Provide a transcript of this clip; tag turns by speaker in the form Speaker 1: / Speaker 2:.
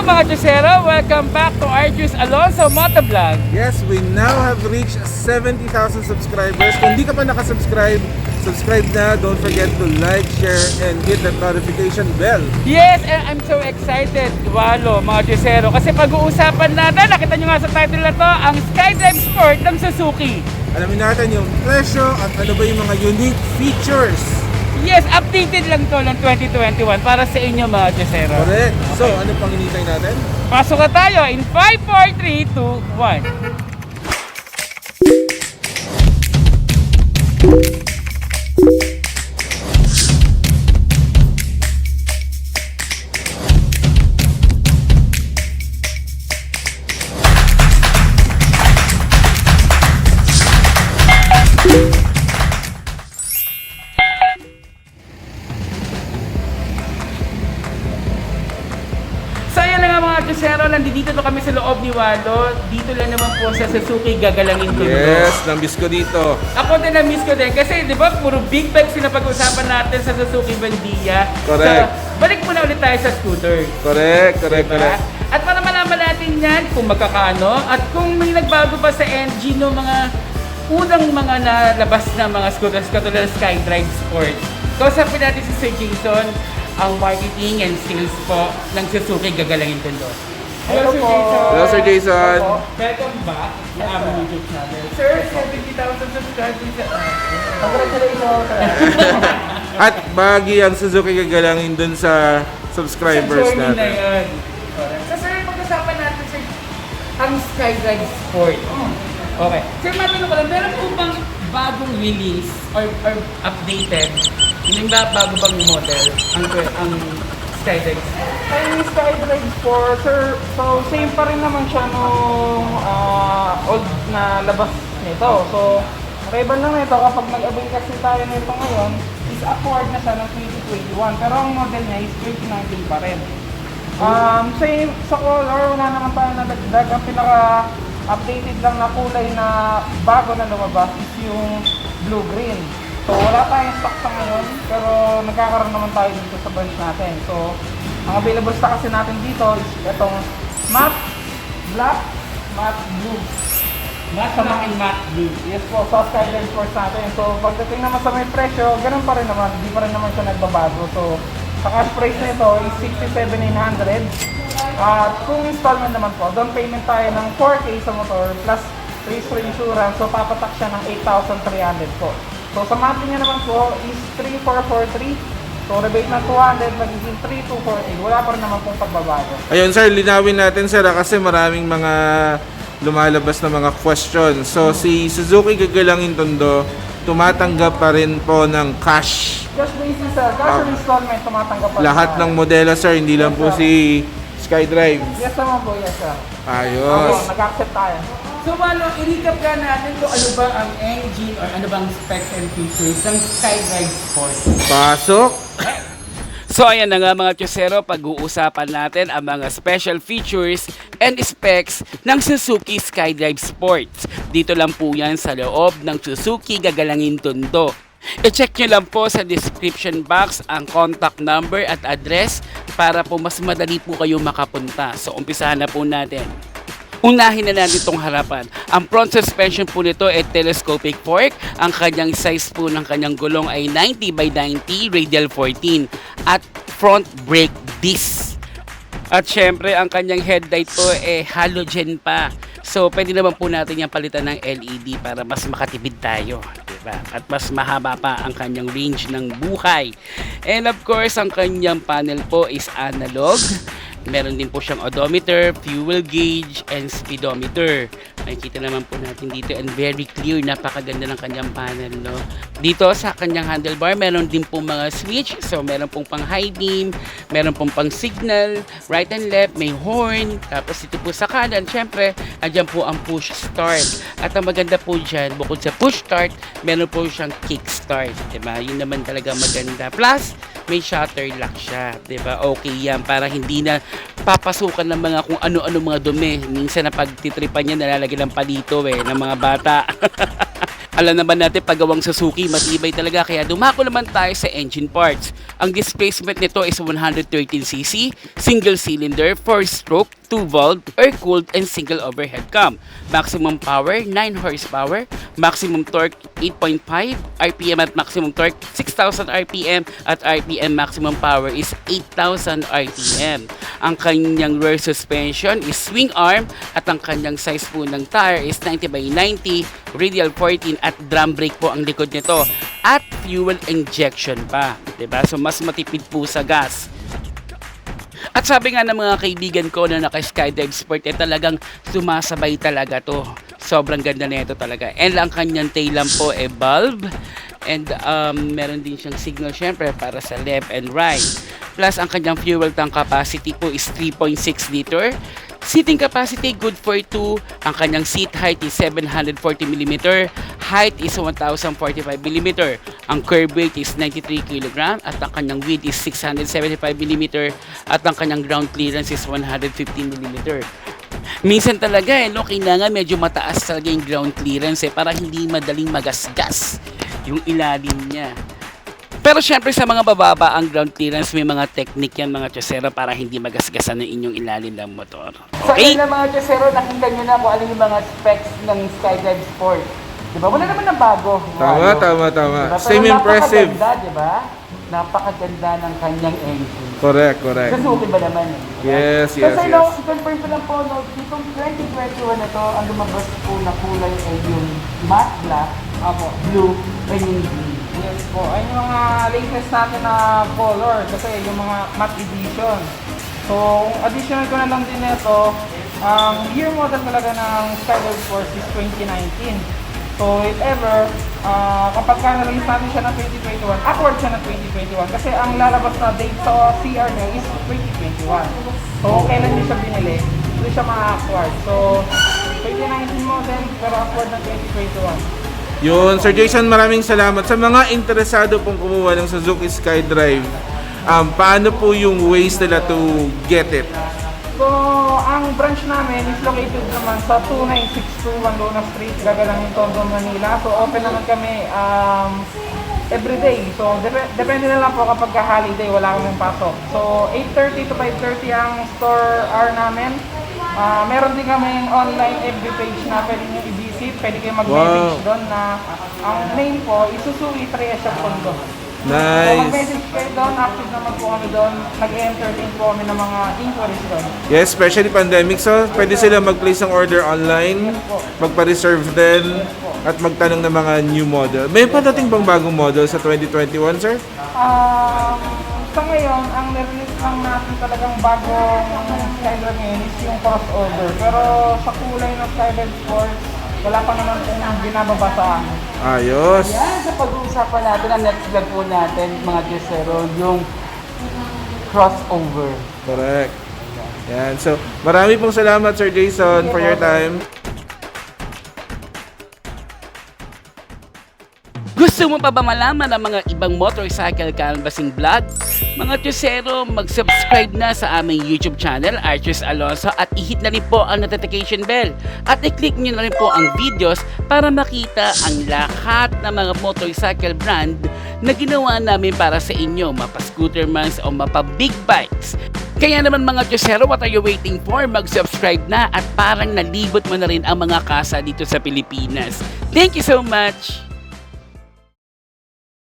Speaker 1: mga Chusero! Welcome back to Arjus Alonso Motovlog.
Speaker 2: Yes, we now have reached 70,000 subscribers. Kung di ka pa nakasubscribe, subscribe na. Don't forget to like, share, and hit that notification bell.
Speaker 1: Yes, and I'm so excited, Walo, mga Chusero. Kasi pag-uusapan natin, nakita nyo nga sa title na to, ang Skydrive Sport ng Suzuki.
Speaker 2: Alamin natin yung presyo at ano ba yung mga unique features.
Speaker 1: Yes, updated lang to ng 2021 para sa inyo, mga Chusero.
Speaker 2: Correct. So, ano pang hinihintay natin?
Speaker 1: Pasok na tayo in 5, 4, 3, 2, 1. Chusero, nandito to kami sa loob ni Walo. Dito lang naman po sa Suzuki gagalangin ko.
Speaker 2: Yes, namiss ko dito.
Speaker 1: Ako din na-miss ko din kasi di ba puro big bikes yung napag-usapan natin sa Suzuki Bandia.
Speaker 2: Correct.
Speaker 1: So, balik muna ulit tayo sa scooter.
Speaker 2: Correct.
Speaker 1: Diba? At para malaman natin yan kung magkakano at kung may nagbago pa sa engine ng mga unang mga nalabas na mga scooters katulad ng Skydrive Sport. Kausapin natin si Sir Jason, ang marketing and sales po ng Suzuki gagalangin ko doon. Hello, Sir Jason.
Speaker 2: Hello, Sir Jason.
Speaker 1: Welcome back sa aming YouTube channel. Sir, 70,000 subscribers sa Congratulations.
Speaker 2: At bagi ang Suzuki gagalangin dun sa subscribers
Speaker 1: na
Speaker 2: natin.
Speaker 1: yun. So, sir, pag-usapan natin, sir, ang Skydrive Sport. Okay. Sir, matanong ko lang, meron po bang bagong release or updated? Yung bago bang model ang Skydrive?
Speaker 3: Ang Skydrive Sport, sir, so same pa rin naman siya nung old na labas nito. So, kaiba lang nito kapag nag-avail kasi tayo nito ngayon, is acquired na siya ng 2021. Pero ang model niya is 2019 pa rin. Same sa color, wala naman tayo nadagdag. Ang pinaka-updated lang na kulay na bago na lumabas is yung blue-green. So wala tayong stock sa ngayon, pero nagkakaroon naman tayo dito sa branch natin. So ang available stock kasi natin dito is itong matte black, matte blue.
Speaker 1: Matte black and matte blue.
Speaker 3: Yes po, sa Skydrive Sports natin. So pagdating naman sa may presyo, ganun pa rin naman, hindi pa rin naman siya nagbabago. So sa cash price nito is 67,900. At kung installment naman po, down payment tayo ng 4K sa motor plus registry insurance, so papatak siya ng 8,300 po. So sa monthly niya naman po is 3,443. So rebate ng 200, magiging 3,240. Wala pa rin naman pong pagbabago.
Speaker 2: Ayun sir, linawin natin sir kasi maraming mga lumalabas na mga questions. So si Suzuki gagalangin Tondo, tumatanggap pa rin po ng cash.
Speaker 3: Cash basis sir, cash or installment tumatanggap pa rin.
Speaker 2: Lahat ng modelo sir, hindi lang po si Skydrive.
Speaker 3: Yes naman po, yes sir.
Speaker 2: Ayos.
Speaker 3: Ako, nag-accept tayo.
Speaker 1: So, Walo, i-recap ka natin kung ano ba ang engine or ano bang specs and features ng Skydrive Sport.
Speaker 2: Pasok.
Speaker 1: So ayan na nga mga Chusero, pag-uusapan natin ang mga special features and specs ng Suzuki Skydrive Sports. Dito lang po yan sa loob ng Suzuki gagalangin Tondo. I-check nyo lang po sa description box ang contact number at address para po mas madali po kayo makapunta. So umpisahan na po natin. Unahin na natin itong harapan. Ang front suspension po nito ay telescopic fork. Ang kanyang size po ng kanyang gulong ay 90 by 90 radial 14 at front brake disc. At syempre ang kanyang headlight po ay halogen pa. So pwede naman po natin yung palitan ng LED para mas makatipid tayo. Diba? At mas mahaba pa ang kanyang range ng buhay. And of course ang kanyang panel po is analog. Meron din po siyang odometer, fuel gauge, and speedometer. Makikita naman po natin dito and very clear, napakaganda ng kanyang panel, no? Dito sa kanyang handlebar, meron din po mga switch. So, meron pong pang high beam, meron pong pang signal, right and left, may horn. Tapos dito po sa kanan, syempre, andyan po ang push start. At ang maganda po dyan, bukod sa push start, meron po siyang kick start. Diba? Yun naman talaga maganda. Plus, may shutter lock siya, 'di ba? Okay 'yan para hindi na papasukan ng mga kung ano-ano mga dumi. Minsan na pagtitripan niya nalalagyan ng palito ng mga bata. Alam naman natin paggawang Suzuki, matibay talaga kaya dumako naman tayo sa engine parts. Ang displacement nito is 113cc, single cylinder, 4-stroke, 2-valve, air-cooled, and single overhead cam. Maximum power, 9 horsepower, maximum torque, 8.5, RPM at maximum torque, 6,000 RPM, at RPM maximum power is 8,000 RPM. Ang kanyang rear suspension is swing arm at ang kanyang size po ng tire is 90 by 90, radial 14 at drum brake po ang likod nito at fuel injection pa, 'di ba? So mas matipid po sa gas. At sabi nga ng mga kaibigan ko na naka-Skydive Sport, talagang sumasabay talaga to. Sobrang ganda nito talaga. And ang kanyang tail lamp po bulb. And meron din siyang signal syempre para sa left and right. Plus ang kanyang fuel tank capacity po is 3.6 liter. Seating capacity good for 2. Ang kanyang seat height is 740mm. Height is 1045mm. Ang curb weight is 93 kg at ang kanyang width is 675mm at ang kanyang ground clearance is 115mm. Minsan talaga no, kailangan medyo mataas talaga yung ground clearance para hindi madaling magasgas yung ilalim niya. Pero syempre sa mga bababa ang ground clearance, may mga technique yan mga chosero para hindi magasgasan ng inyong ilalim ng motor.
Speaker 3: Sa
Speaker 1: Okay?
Speaker 3: kanila mga chosero, nakita nyo na kung ano yung mga specs ng Skydive Sport. Diba? Wala naman na bago.
Speaker 2: Tama.
Speaker 3: Diba?
Speaker 2: Same
Speaker 3: Pero
Speaker 2: impressive.
Speaker 3: napakaganda, diba? Napakaganda ng kanyang engine.
Speaker 2: Correct.
Speaker 3: Suzuki ba naman?
Speaker 2: Yes.
Speaker 3: Kasi i-confirm ko lang po, itong 2021 na to, ang lumabas po na kulay ay yung matte black, blue, and yung green. Yes po, ay yung mga latest natin na color, kasi yung mga matte edition. So, additional ko na lang din ito, year model talaga ng Skydive Force is 2019. So, if ever, kapag na-release natin siya ng 2021, awkward siya ng 2021 kasi ang lalabas na date sa CR niya is 2021. So, kailan niyo siya binili, hindi siya ma-awkward. So, 2019 model, pero awkward ng 2021.
Speaker 2: Yun, Sir Jason, maraming salamat. Sa mga interesado pong kumuha ng Suzuki SkyDrive, paano po yung ways nila to get it?
Speaker 3: So, ang branch namin is located naman sa 29621 Luna Street, Gagalangin, Tondo, Manila. So, open naman kami everyday. So, depende na lang po kapag holiday, wala kaming pasok. So, 8:30 to 5:30 ang store hour namin. Meron din kami online FB page na pwede nyo i-visit. Pwede kayo mag-message doon na ang name po is Suzuki Triesha Tondo. So,
Speaker 2: Nice.
Speaker 3: mag-message kayo doon, active naman po kami doon. Nag-entertain po kami ng mga inquiries doon.
Speaker 2: Yes, especially pandemic. So, pwede sila mag-place ng order online, magpa-reserve din, at magtanong ng mga new model. May padating bang bagong model sa 2021, sir?
Speaker 3: Sa ngayon, ang nirelease lang natin talagang bagong Skydive ngayon is yung crossover. Pero sa kulay ng Skydive Sport, wala pa naman pong binababa sa amin.
Speaker 2: Ayos.
Speaker 3: Yan, sa pag-uusapan natin, ang next vlog po natin, mga Jessero, yung crossover.
Speaker 2: Correct. Yan. So, marami pong salamat, Sir Jason, for your time.
Speaker 1: Gusto mo pa ba malaman ang mga ibang motorcycle canvassing vlog? Mga Chosero, mag-subscribe na sa aming YouTube channel, Archers Alonso, at i-hit na rin po ang notification bell. At i-click nyo na rin po ang videos para makita ang lahat ng mga motorcycle brand na ginawa namin para sa inyo, mapa-scooter man o mapa-big bikes. Kaya naman mga Chosero, what are you waiting for? Mag-subscribe na at parang nalibot mo na rin ang mga kasa dito sa Pilipinas. Thank you so much!